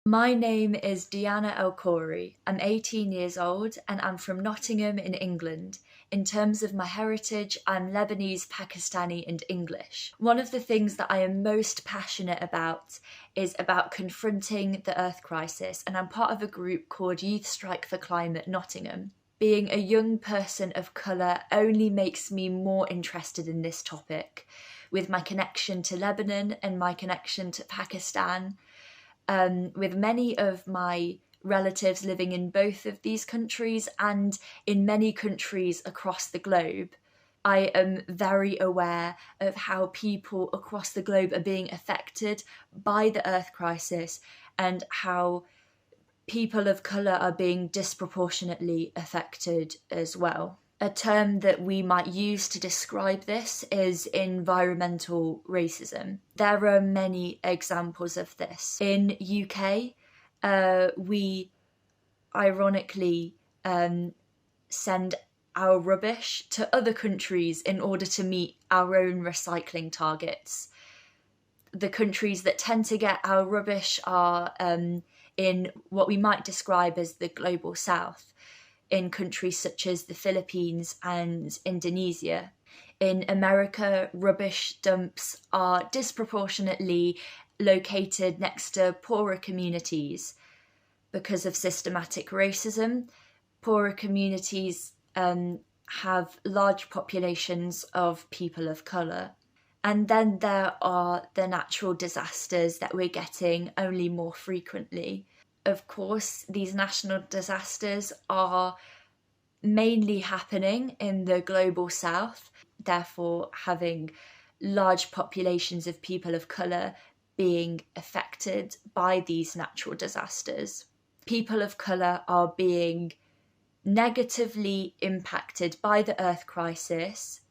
My name is Deanna El-Khoury. I'm 18 years old and I'm from Nottingham in England. In terms of my heritage, I'm Lebanese, Pakistani and English. One of the things that I am most passionate about is about confronting the earth crisis, and I'm part of a group called Youth Strike for Climate Nottingham. Being a young person of colour only makes me more interested in this topic, with my connection to Lebanon and my connection to Pakistan. With many of my relatives living in both of these countries and in many countries across the globe, I am very aware of how people across the globe are being affected by the earth crisis and how people of colour are being disproportionately affected as well. A term that we might use to describe this is environmental racism. There are many examples of this. In UK, we ironically send our rubbish to other countries in order to meet our own recycling targets. The countries that tend to get our rubbish are in what we might describe as the global south, in countries such as the Philippines and Indonesia. In America, rubbish dumps are disproportionately located next to poorer communities. Because of systematic racism, poorer communities have large populations of people of colour. And then there are the natural disasters that we're getting only more frequently. Of course, these natural disasters are mainly happening in the global south, therefore having large populations of people of colour being affected by these natural disasters. People of colour are being negatively impacted by the earth crisis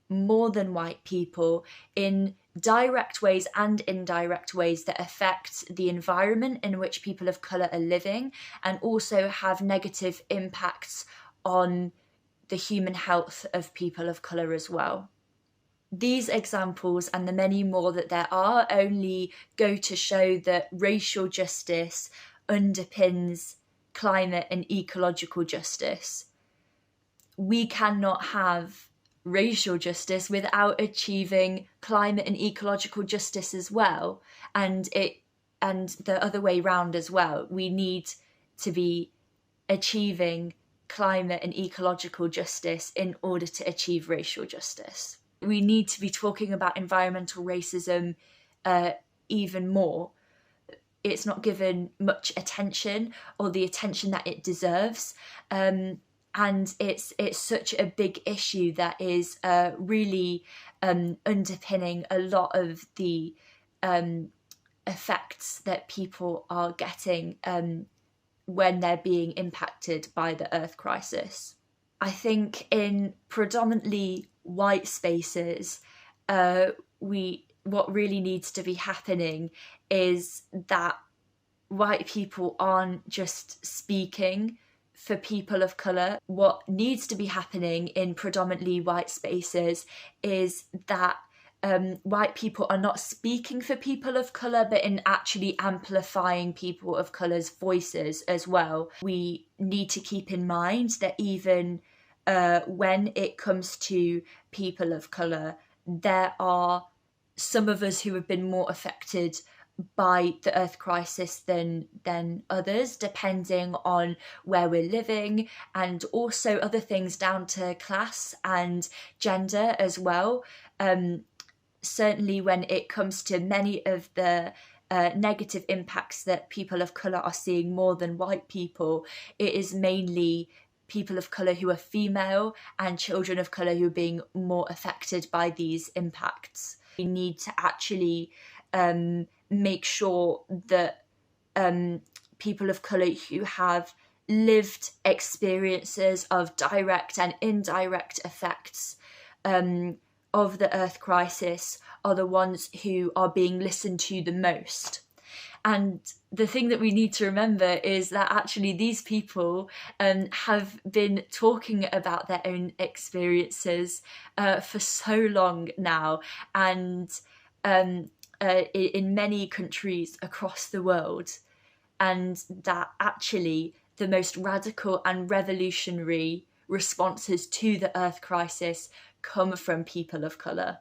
more than white people in direct ways and indirect ways that affect the environment in which people of colour are living and also have negative impacts on the human health of people of colour as well. These examples and the many more that there are only go to show that racial justice underpins climate and ecological justice. We cannot have racial justice without achieving climate and ecological justice as well, and the other way round as well. We need to be achieving climate and ecological justice in order to achieve racial justice. We need to be talking about environmental racism even more. It's not given much attention or the attention that it deserves. And it's such a big issue that is really underpinning a lot of the effects that people are getting when they're being impacted by the earth crisis. I think in predominantly white spaces, what really needs to be happening is that white people aren't just speaking for people of colour. What needs to be happening in predominantly white spaces is that white people are not speaking for people of colour, but in actually amplifying people of colour's voices as well. We need to keep in mind that even when it comes to people of colour, there are some of us who have been more affected by the earth crisis than others, depending on where we're living, and also other things down to class and gender as well. Certainly when it comes to many of the negative impacts that people of colour are seeing more than white people, it is mainly people of colour who are female and children of colour who are being more affected by these impacts. We need to actually make sure that people of colour who have lived experiences of direct and indirect effects of the earth crisis are the ones who are being listened to the most. And the thing that we need to remember is that actually these people have been talking about their own experiences for so long now, and in many countries across the world, and that actually the most radical and revolutionary responses to the Earth crisis come from people of colour.